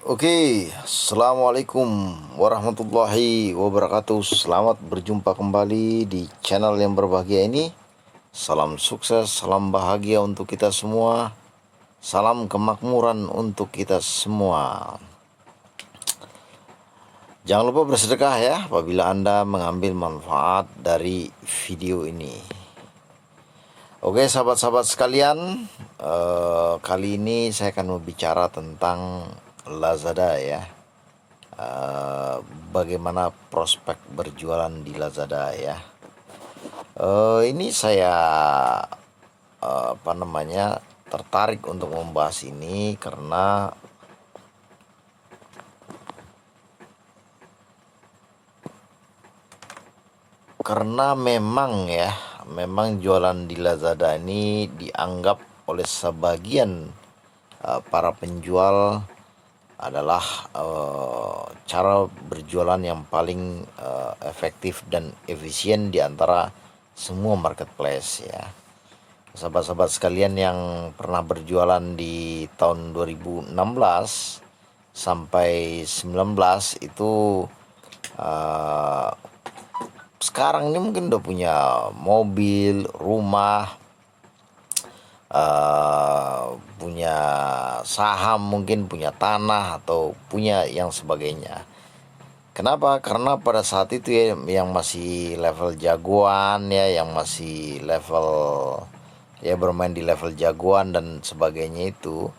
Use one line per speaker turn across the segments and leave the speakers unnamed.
Oke, Assalamualaikum warahmatullahi wabarakatuh. Selamat berjumpa kembali di channel yang berbahagia ini. Salam sukses, salam bahagia untuk kita semua. Salam kemakmuran untuk kita semua. Jangan lupa bersedekah ya apabila Anda mengambil manfaat dari video ini. Oke, sahabat-sahabat sekalian, kali ini saya akan berbicara tentang Lazada ya. Bagaimana prospek berjualan di Lazada ya. Ini saya tertarik untuk membahas ini karena memang jualan di Lazada ini dianggap oleh sebagian para penjual adalah cara berjualan yang paling efektif dan efisien di antara semua marketplace ya. Sahabat-sahabat sekalian yang pernah berjualan di tahun 2016 sampai 19 itu sekarang ini mungkin udah punya mobil, rumah, punya saham, mungkin punya tanah atau punya yang sebagainya. Kenapa? Karena pada saat itu ya yang masih level jagoan ya, yang masih level ya bermain di level jagoan dan sebagainya itu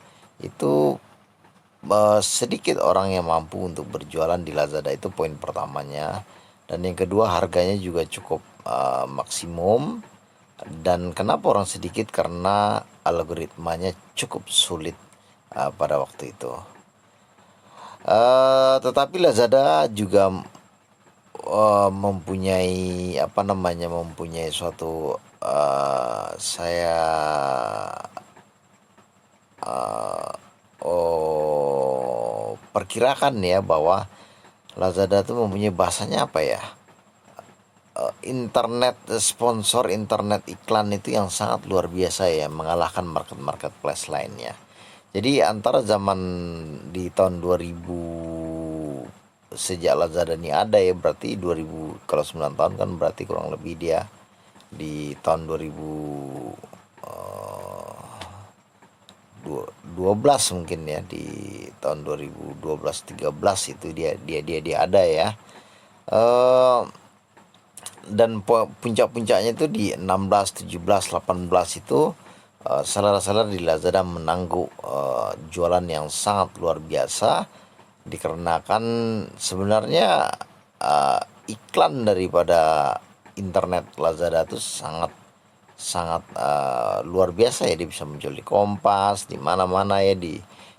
sedikit orang yang mampu untuk berjualan di Lazada, itu poin pertamanya. Dan yang kedua, harganya juga cukup maksimum. Dan kenapa orang sedikit? Karena algoritmanya cukup sulit pada waktu itu. Tetapi Lazada juga mempunyai suatu saya perkirakan ya bahwa Lazada itu mempunyai bahasanya apa ya, internet sponsor, internet iklan itu yang sangat luar biasa ya, mengalahkan marketplace lainnya. Jadi antara zaman di tahun 2000 sejak Lazada ini ada ya, berarti 2000, kalau 9 tahun kan berarti kurang lebih dia di tahun 2012 mungkin ya, di tahun 2012-13 itu dia ada ya. Dan puncak-puncaknya itu di 16, 17, 18 itu seller-seller di Lazada menangguk jualan yang sangat luar biasa, dikarenakan sebenarnya iklan daripada internet Lazada itu sangat luar biasa ya. Dia bisa muncul di Kompas, di mana-mana ya,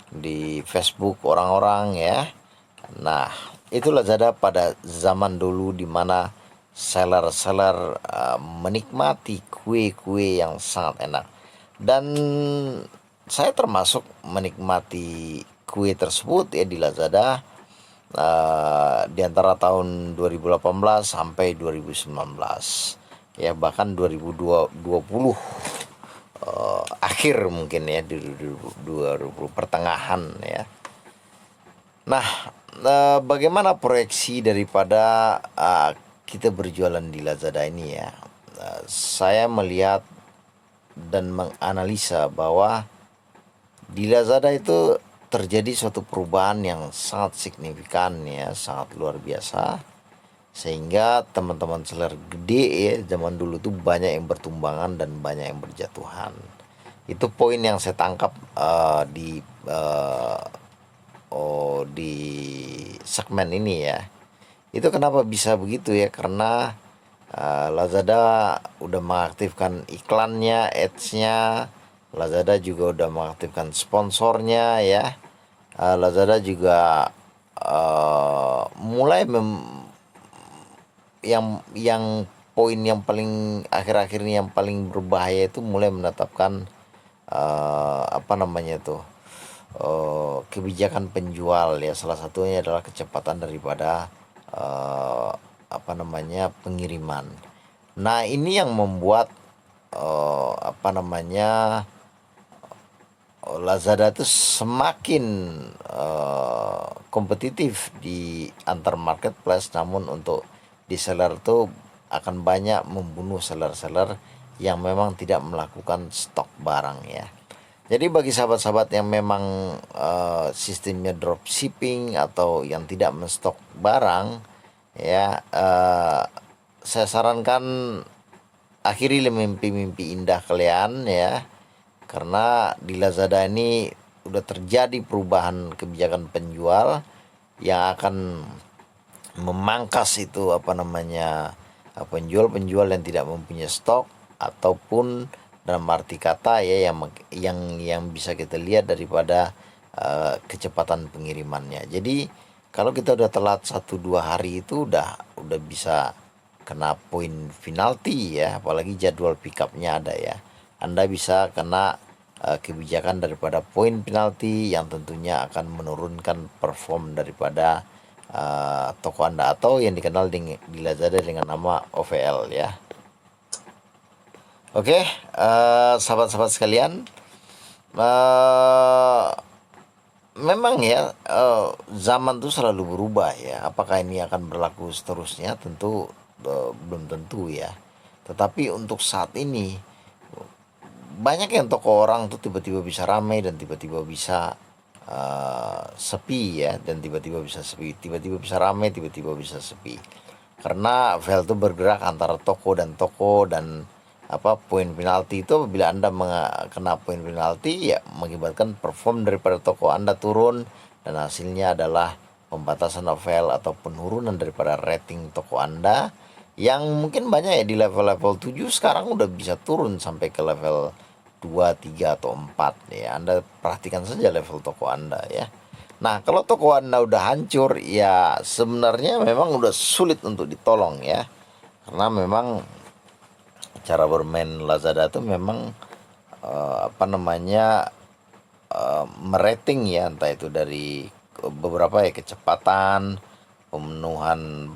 di Facebook orang-orang ya. Nah, itu Lazada pada zaman dulu di mana seller-seller menikmati kue-kue yang sangat enak. Dan saya termasuk menikmati kue tersebut ya di Lazada di antara tahun 2018 sampai 2019 ya, bahkan 2020 akhir mungkin ya, di 2020 pertengahan ya. Nah, bagaimana proyeksi daripada kita berjualan di Lazada ini ya? Saya melihat dan menganalisa bahwa di Lazada itu terjadi suatu perubahan yang sangat signifikan ya, sangat luar biasa, sehingga teman-teman seller gede ya zaman dulu tuh banyak yang bertumbangan dan banyak yang berjatuhan. Itu poin yang saya tangkap di segmen ini ya. Itu kenapa bisa begitu ya, karena Lazada udah mengaktifkan iklannya, ads-nya. Lazada juga udah mengaktifkan sponsornya ya. Lazada juga mulai yang poin yang paling akhir-akhir ini yang paling berbahaya itu mulai menetapkan kebijakan penjual ya. Salah satunya adalah kecepatan daripada pengiriman. Nah, ini yang membuat Lazada itu semakin kompetitif di antar marketplace, namun untuk di seller itu akan banyak membunuh seller-seller yang memang tidak melakukan stok barang ya. Jadi bagi sahabat-sahabat yang memang sistemnya dropshipping atau yang tidak menstok barang ya, saya sarankan akhiri mimpi-mimpi indah kalian ya, karena di Lazada ini udah terjadi perubahan kebijakan penjual yang akan memangkas itu penjual-penjual yang tidak mempunyai stok, ataupun dalam arti kata ya yang bisa kita lihat daripada kecepatan pengirimannya. Jadi kalau kita udah telat 1-2 hari itu udah bisa kena poin penalti ya, apalagi jadwal pickupnya ada ya. Anda bisa kena kebijakan daripada poin penalti yang tentunya akan menurunkan perform daripada toko Anda, atau yang dikenal di Lazada dengan nama OVL ya. Oke, sahabat-sahabat sekalian, memang ya zaman tuh selalu berubah ya. Apakah ini akan berlaku seterusnya? Tentu belum tentu ya. Tetapi untuk saat ini banyak yang toko orang tuh tiba-tiba bisa ramai dan tiba-tiba bisa sepi ya, dan tiba-tiba bisa sepi, tiba-tiba bisa ramai, tiba-tiba bisa sepi. Karena file itu bergerak antara toko dan toko, dan poin penalti itu apabila Anda kena poin penalti ya mengakibatkan perform daripada toko Anda turun, dan hasilnya adalah pembatasan file atau penurunan daripada rating toko Anda yang mungkin banyak ya, di level-level 7 sekarang udah bisa turun sampai ke level 2, 3 atau 4 ya. Anda perhatikan saja level toko Anda ya. Nah, kalau toko Anda udah hancur ya sebenarnya memang udah sulit untuk ditolong ya. Karena memang cara bermain Lazada itu memang merating ya, entah itu dari beberapa ya kecepatan, pemenuhan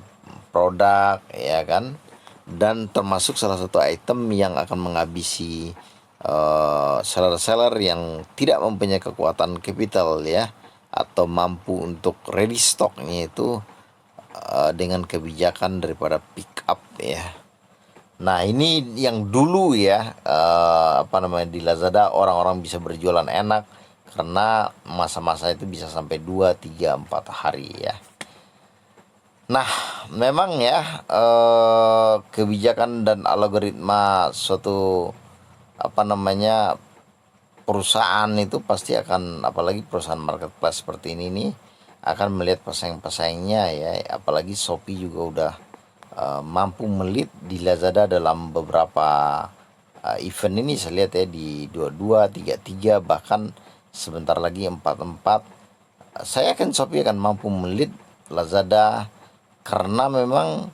produk ya kan, dan termasuk salah satu item yang akan menghabisi seller-seller yang tidak mempunyai kekuatan capital ya, atau mampu untuk ready stocknya itu dengan kebijakan daripada pick up ya. Nah ini yang dulu ya di Lazada orang-orang bisa berjualan enak karena masa-masa itu bisa sampai 2, 3, 4 hari ya. Nah memang ya kebijakan dan algoritma suatu perusahaan itu pasti akan, apalagi perusahaan marketplace seperti ini nih, akan melihat pesaing-pesaingnya ya. Apalagi Shopee juga udah mampu melit di Lazada dalam beberapa event ini. Saya lihat ya di 22, 33, bahkan sebentar lagi 44. Saya yakin Shopee akan mampu melit Lazada karena memang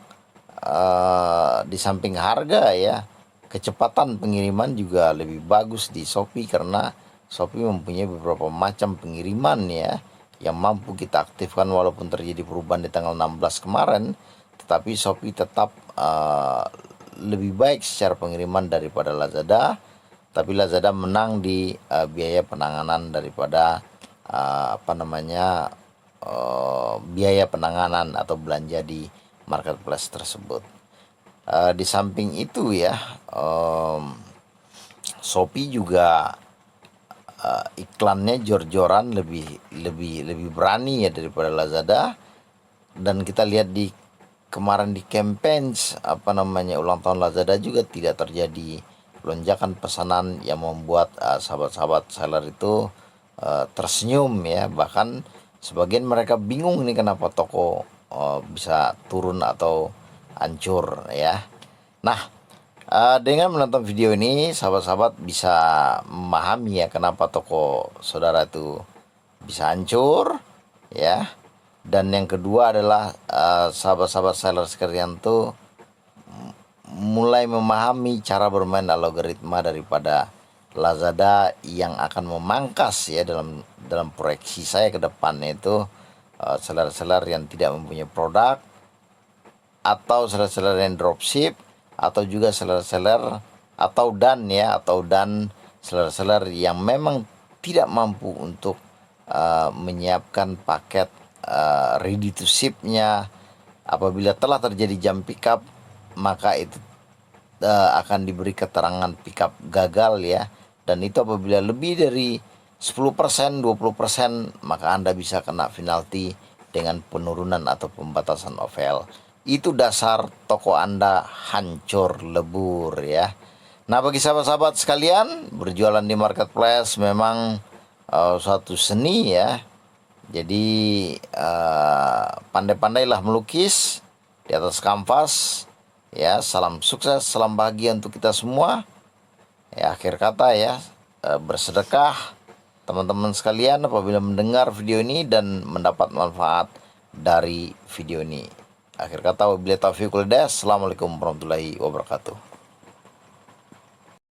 di samping harga ya, kecepatan pengiriman juga lebih bagus di Shopee, karena Shopee mempunyai beberapa macam pengiriman ya yang mampu kita aktifkan walaupun terjadi perubahan di tanggal 16 kemarin, tetapi Shopee tetap lebih baik secara pengiriman daripada Lazada. Tapi Lazada menang di biaya penanganan daripada biaya penanganan atau belanja di marketplace tersebut. Di samping itu ya, Shopee juga iklannya jor-joran, lebih berani ya daripada Lazada. Dan kita lihat di kemarin di campaign ulang tahun Lazada juga tidak terjadi lonjakan pesanan yang membuat sahabat-sahabat seller itu tersenyum ya. Bahkan sebagian mereka bingung nih kenapa toko bisa turun atau hancur ya. Nah dengan menonton video ini sahabat-sahabat bisa memahami ya kenapa toko saudara itu bisa hancur ya. Dan yang kedua adalah sahabat-sahabat seller sekalian tuh mulai memahami cara bermain algoritma daripada Lazada yang akan memangkas ya dalam proyeksi saya ke depannya itu seller-seller yang tidak mempunyai produk, atau seller-seller yang dropship, atau juga seller-seller atau dan seller-seller yang memang tidak mampu untuk menyiapkan paket ready to ship-nya, apabila telah terjadi jam pick up, maka itu akan diberi keterangan pick up gagal ya. Dan itu apabila lebih dari 10%, 20%, maka Anda bisa kena penalti dengan penurunan atau pembatasan OVL. Itu dasar toko Anda hancur lebur ya. Nah, bagi sahabat-sahabat sekalian, berjualan di marketplace memang suatu seni ya. Jadi pandai-pandailah melukis di atas kanvas ya. Salam sukses, salam bahagia untuk kita semua. Ya, akhir kata ya, bersedekah teman-teman sekalian apabila mendengar video ini dan mendapat manfaat dari video ini. Akhir kata, wabillahi taufiq wal hidayah. Assalamualaikum warahmatullahi wabarakatuh.